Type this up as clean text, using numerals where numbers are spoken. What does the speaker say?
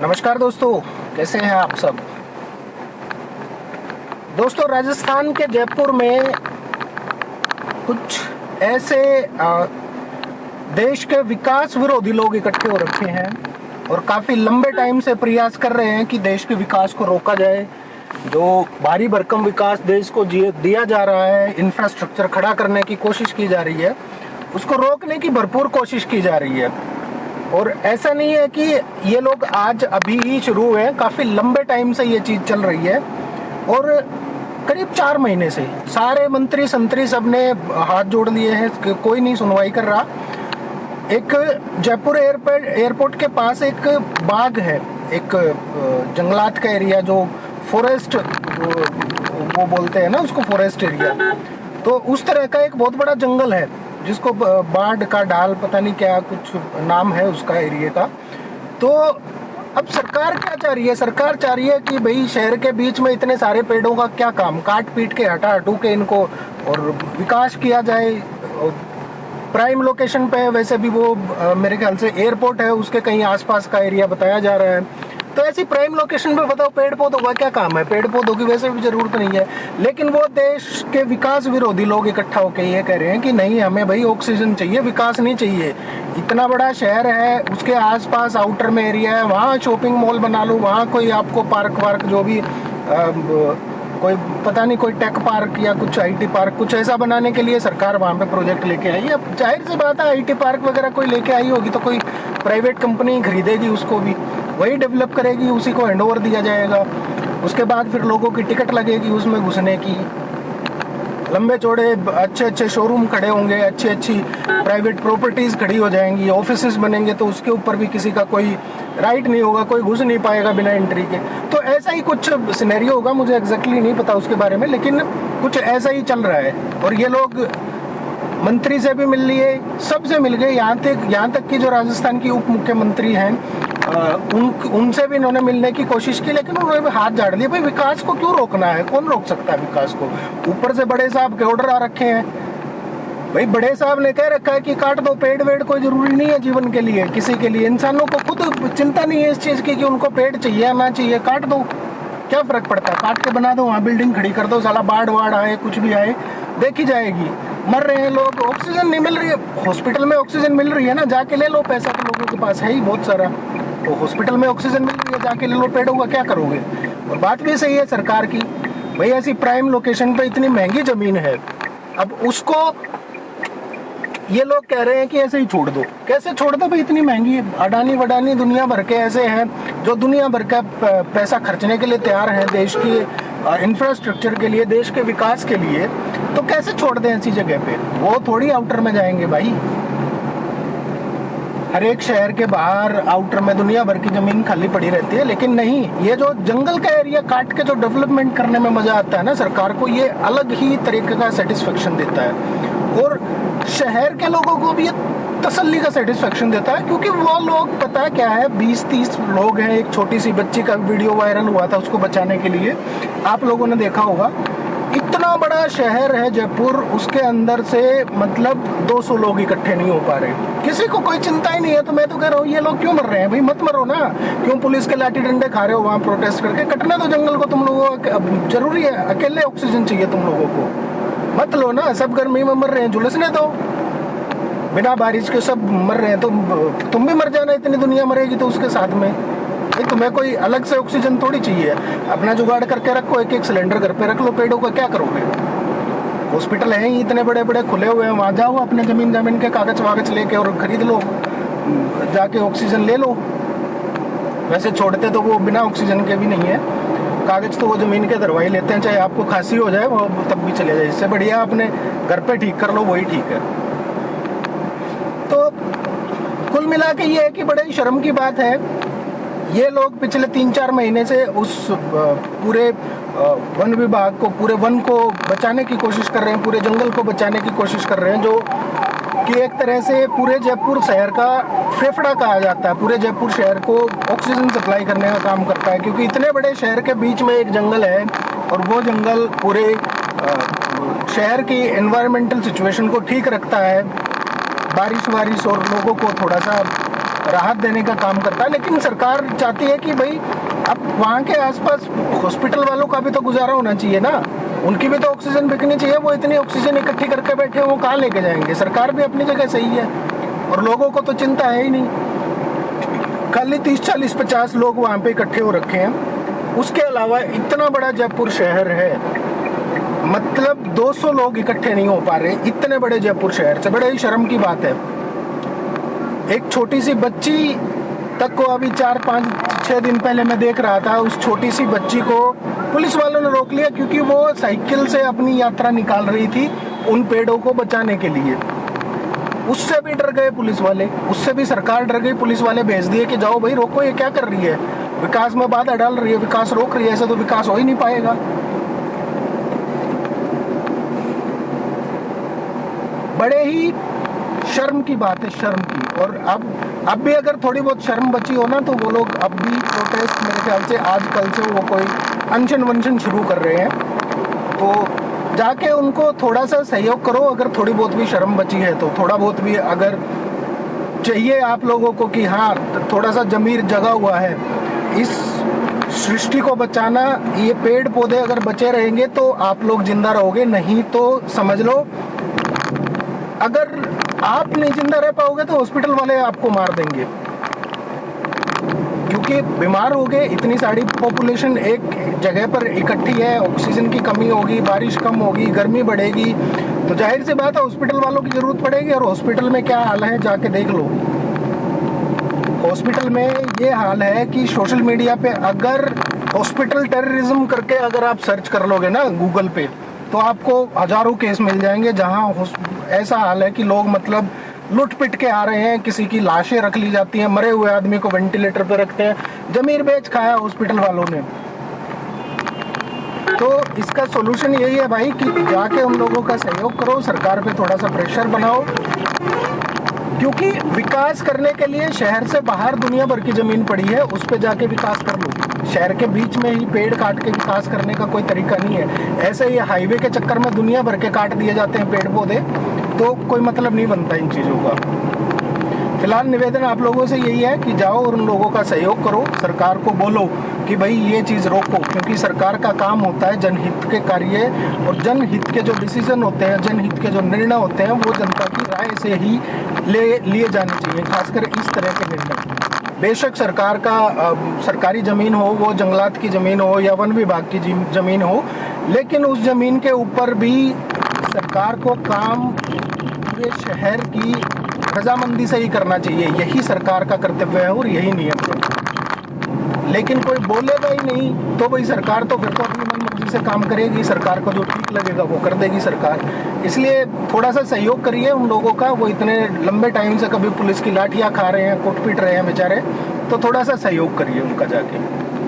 नमस्कार दोस्तों, कैसे हैं आप सब। दोस्तों, राजस्थान के जयपुर में कुछ ऐसे देश के विकास विरोधी लोग इकट्ठे हो रखे हैं और काफ़ी लंबे टाइम से प्रयास कर रहे हैं कि देश के विकास को रोका जाए। जो भारी भरकम विकास देश को दिया जा रहा है, इंफ्रास्ट्रक्चर खड़ा करने की कोशिश की जा रही है, उसको रोकने की भरपूर कोशिश की जा रही है। और ऐसा नहीं है कि ये लोग आज अभी ही शुरू हुए, काफ़ी लंबे टाइम से ये चीज़ चल रही है। और करीब 4 महीने से सारे मंत्री संतरी सब ने हाथ जोड़ लिए हैं, कोई नहीं सुनवाई कर रहा। एक जयपुर एयरपोर्ट के पास एक बाग है, एक जंगलात का एरिया जो फॉरेस्ट वो बोलते हैं ना उसको, फॉरेस्ट एरिया। तो उस तरह का एक बहुत बड़ा जंगल है जिसको बाढ़ का डाल पता नहीं क्या कुछ नाम है उसका एरिया का। तो अब सरकार क्या चाह रही है? सरकार चाह रही है कि भाई शहर के बीच में इतने सारे पेड़ों का क्या काम, काट पीट के हटू के इनको और विकास किया जाए। प्राइम लोकेशन पे वैसे भी वो मेरे ख्याल से एयरपोर्ट है, उसके कहीं आसपास का एरिया बताया जा रहा है। तो ऐसी प्राइम लोकेशन पे बताओ पेड़ पौधों का क्या काम है? पेड़ पौधों की वैसे भी जरूरत नहीं है, लेकिन वो देश के विकास विरोधी लोग इकट्ठा होकर ये कह रहे हैं कि नहीं, हमें भाई ऑक्सीजन चाहिए, विकास नहीं चाहिए। इतना बड़ा शहर है, उसके आसपास आउटर में एरिया है, वहाँ शॉपिंग मॉल बना लो, वहाँ कोई आपको पार्क वार्क जो भी कोई पता नहीं कोई टेक पार्क या कुछ आईटी पार्क कुछ ऐसा बनाने के लिए सरकार वहाँ पे प्रोजेक्ट लेके आई है। अब जाहिर सी बात है, आईटी पार्क वगैरह कोई लेके आई होगी तो कोई प्राइवेट कंपनी खरीदेगी उसको, भी वही डेवलप करेगी, उसी को हैंडओवर दिया जाएगा। उसके बाद फिर लोगों की टिकट लगेगी उसमें घुसने की, लंबे चौड़े अच्छे अच्छे शोरूम खड़े होंगे, अच्छी अच्छी प्राइवेट प्रॉपर्टीज़ खड़ी हो जाएंगी, ऑफिसेज बनेंगे, तो उसके ऊपर भी किसी का कोई राइट नहीं होगा, कोई घुस नहीं पाएगा बिना एंट्री के। तो ऐसा ही कुछ सिनेरियो होगा, मुझे एग्जैक्टली नहीं पता उसके बारे में, लेकिन कुछ ऐसा ही चल रहा है। और ये लोग मंत्री से भी मिल लिए, सबसे मिल गए, यहाँ तक कि जो राजस्थान की उप मुख्यमंत्री हैं उनसे भी इन्होंने मिलने की कोशिश की, लेकिन उन्होंने भी हाथ झाड़ दिए। भाई विकास को क्यों रोकना है? कौन रोक सकता है विकास को? ऊपर से बड़े साहब के ऑर्डर आ रखे हैं। भाई बड़े साहब ने कह रखा है कि काट दो पेड़ वेड़, कोई जरूरी नहीं है जीवन के लिए, किसी के लिए। इंसानों को खुद चिंता नहीं है इस चीज़ की कि उनको पेड़ चाहिए या ना चाहिए, काट दो, क्या फर्क पड़ता है? काट के बना दो, वहाँ बिल्डिंग खड़ी कर दो, साला बाढ़ वाढ़ आए कुछ भी आए देखी जाएगी। मर रहे हैं लोग, ऑक्सीजन नहीं मिल रही है, हॉस्पिटल में ऑक्सीजन मिल रही है ना, जाके ले लो, पैसा तो लोगों के पास है ही बहुत सारा, तो हॉस्पिटल में ऑक्सीजन मिल रही है, जाके ले लो। पेड़ों का क्या करोगे? और बात भी सही है सरकार की, भाई ऐसी प्राइम लोकेशन पे इतनी महंगी ज़मीन है, अब उसको ये लोग कह रहे हैं कि ऐसे ही छोड़ दो। कैसे छोड़ दो भाई? इतनी महंगी, अडानी वडानी दुनिया भर के ऐसे हैं जो दुनिया भर का पैसा खर्चने के लिए तैयार हैं देश की इंफ्रास्ट्रक्चर के लिए, देश के विकास के लिए, तो कैसे छोड़ दें ऐसी जगह पे? वो थोड़ी आउटर में जाएंगे भाई, हर एक शहर के बाहर आउटर में दुनिया भर की जमीन खाली पड़ी रहती है। लेकिन नहीं, ये जो जंगल का एरिया काट के जो डेवलपमेंट करने में मजा आता है ना सरकार को, ये अलग ही तरीके का सेटिस्फेक्शन देता है। और शहर के लोगों को भी ये तसल्ली का सेटिस्फेक्शन देता है, क्योंकि वो लोग पता है क्या है, 20-30 लोग हैं। एक छोटी सी बच्ची का वीडियो वायरल हुआ था, उसको बचाने के लिए, आप लोगों ने देखा होगा। इतना बड़ा शहर है जयपुर, उसके अंदर से मतलब 200 लोग इकट्ठे नहीं हो पा रहे, किसी को कोई चिंता ही नहीं है। तो मैं तो कह रहा हूँ ये लोग क्यों मर रहे हैं भाई? मत मरो ना, क्यों पुलिस के लाठी डंडे खा रहे हो वहाँ प्रोटेस्ट करके? कटने दो जंगल को तुम लोगों को, जरूरी है? अकेले ऑक्सीजन चाहिए तुम लोगों को? मत लो ना, सब गर्मी में मर रहे हैं, झुलसने दो, बिना बारिश के सब मर रहे हैं, तो तुम भी मर जाना, इतनी दुनिया मरेगी तो उसके साथ में। नहीं, तुम्हें कोई अलग से ऑक्सीजन थोड़ी चाहिए, अपना जुगाड़ करके रखो, एक एक सिलेंडर घर पे रख लो। पेड़ों का क्या करोगे? हॉस्पिटल हैं ही इतने बड़े बड़े खुले हुए हैं, वहाँ जाओ अपने जमीन के कागज वागज लेके और खरीद लो, जाके ऑक्सीजन ले लो। वैसे छोड़ते तो वो बिना ऑक्सीजन के भी नहीं है, कागज तो वो ज़मीन के दरवाई लेते हैं, चाहे आपको खांसी हो जाए वो तब भी चले जाए। इससे बढ़िया अपने घर पे ठीक कर लो, वही ठीक है। तो कुल मिला के ये है कि बड़े ही शर्म की बात है, ये लोग पिछले 3-4 महीने से उस पूरे वन विभाग को, पूरे वन को बचाने की कोशिश कर रहे हैं, पूरे जंगल को बचाने की कोशिश कर रहे हैं, जो कि एक तरह से पूरे जयपुर शहर का फेफड़ा कहा जाता है, पूरे जयपुर शहर को ऑक्सीजन सप्लाई करने का काम करता है। क्योंकि इतने बड़े शहर के बीच में एक जंगल है और वो जंगल पूरे शहर की एनवायरमेंटल सिचुएशन को ठीक रखता है, बारिश वारिश और लोगों को थोड़ा सा राहत देने का काम करता है। लेकिन सरकार चाहती है कि भाई अब वहाँ के आसपास हॉस्पिटल वालों का भी तो गुजारा होना चाहिए ना, उनकी भी तो ऑक्सीजन बिकनी चाहिए। वो इतनी ऑक्सीजन इकट्ठी करके बैठे हैं, वो कहाँ लेके जाएंगे? सरकार भी अपनी जगह सही है और लोगों को तो चिंता है ही नहीं। खाली 30, 40, 50 लोग वहाँ पे इकट्ठे हो रखे हैं। उसके अलावा इतना बड़ा जयपुर शहर है, मतलब 200 लोग इकट्ठे नहीं हो पा रहे इतने बड़े जयपुर शहर से। बड़े ही शर्म की बात है। एक छोटी सी बच्ची तक को अभी 4, 5, 6 दिन पहले मैं देख रहा था, उस छोटी सी बच्ची को पुलिस वालों ने रोक लिया क्योंकि वो साइकिल से अपनी यात्रा निकाल रही थी उन पेड़ों को बचाने के लिए। उससे भी डर गए पुलिस वाले, उससे भी सरकार डर गई। पुलिस वाले भेज दिए कि जाओ भाई रोको, ये क्या कर रही है, विकास में बाधा डाल रही है, विकास रोक रही है, ऐसे तो विकास हो ही नहीं पाएगा। बड़े ही शर्म की बात है, शर्म की। और अब भी अगर थोड़ी बहुत शर्म बची हो ना तो वो लोग अब भी प्रोटेस्ट मेरे ख्याल से आज कल से वो कोई अनशन वनशन शुरू कर रहे हैं। तो जाके उनको थोड़ा सा सहयोग करो, अगर थोड़ी बहुत भी शर्म बची है तो। थोड़ा बहुत भी अगर चाहिए आप लोगों को कि हाँ थोड़ा सा जमीर जगा हुआ है, इस सृष्टि को बचाना, ये पेड़ पौधे अगर बचे रहेंगे तो आप लोग जिंदा रहोगे, नहीं तो समझ लो अगर आप नहीं जिंदा रह पाओगे तो हॉस्पिटल वाले आपको मार देंगे। क्योंकि बीमार हो गए, इतनी सारी पॉपुलेशन एक जगह पर इकट्ठी है, ऑक्सीजन की कमी होगी, बारिश कम होगी, गर्मी बढ़ेगी, तो जाहिर सी बात है हॉस्पिटल वालों की जरूरत पड़ेगी। और हॉस्पिटल में क्या हाल है जाके देख लो। हॉस्पिटल में ये हाल है कि सोशल मीडिया पे अगर हॉस्पिटल टेररिज्म करके अगर आप सर्च कर लोगे ना गूगल पे, तो आपको हजारों केस मिल जाएंगे जहां ऐसा हाल है कि लोग मतलब लुट पिट के आ रहे हैं, किसी की लाशें रख ली जाती हैं, मरे हुए आदमी को वेंटिलेटर पे रखते हैं, जमीर बेच खाया हॉस्पिटल वालों ने। तो इसका सॉल्यूशन यही है भाई कि जाके उन लोगों का सहयोग करो, सरकार पे थोड़ा सा प्रेशर बनाओ, क्योंकि विकास करने के लिए शहर से बाहर दुनिया भर की जमीन पड़ी है, उस पे जाके विकास कर लो। शहर के बीच में ही पेड़ काट के विकास करने का कोई तरीका नहीं है। ऐसे ही हाईवे के चक्कर में दुनिया भर के काट दिए जाते हैं पेड़ पौधे, तो कोई मतलब नहीं बनता इन चीज़ों का। फिलहाल निवेदन आप लोगों से यही है कि जाओ और उन लोगों का सहयोग करो, सरकार को बोलो कि भाई ये चीज़ रोको, क्योंकि सरकार का काम होता है जनहित के कार्य, और जनहित के जो डिसीजन होते हैं, जनहित के जो निर्णय होते हैं वो जनता की राय से ही लिए जाने चाहिए, खासकर इस तरह के निर्णय। बेशक सरकार का सरकारी ज़मीन हो, वो जंगलात की ज़मीन हो या वन विभाग की ज़मीन हो, लेकिन उस ज़मीन के ऊपर भी सरकार को काम पूरे शहर की रजामंदी से ही करना चाहिए। यही सरकार का कर्तव्य है और यही नियम है। लेकिन कोई बोलेगा ही नहीं तो भाई सरकार तो फिर तो अपनी मनमर्जी से काम करेगी, सरकार को जो ठीक लगेगा वो कर देगी सरकार। इसलिए थोड़ा सा सहयोग करिए उन लोगों का, वो इतने लंबे टाइम से कभी पुलिस की लाठियाँ खा रहे हैं, कुट पीट रहे हैं बेचारे, तो थोड़ा सा सहयोग करिए उनका जाके।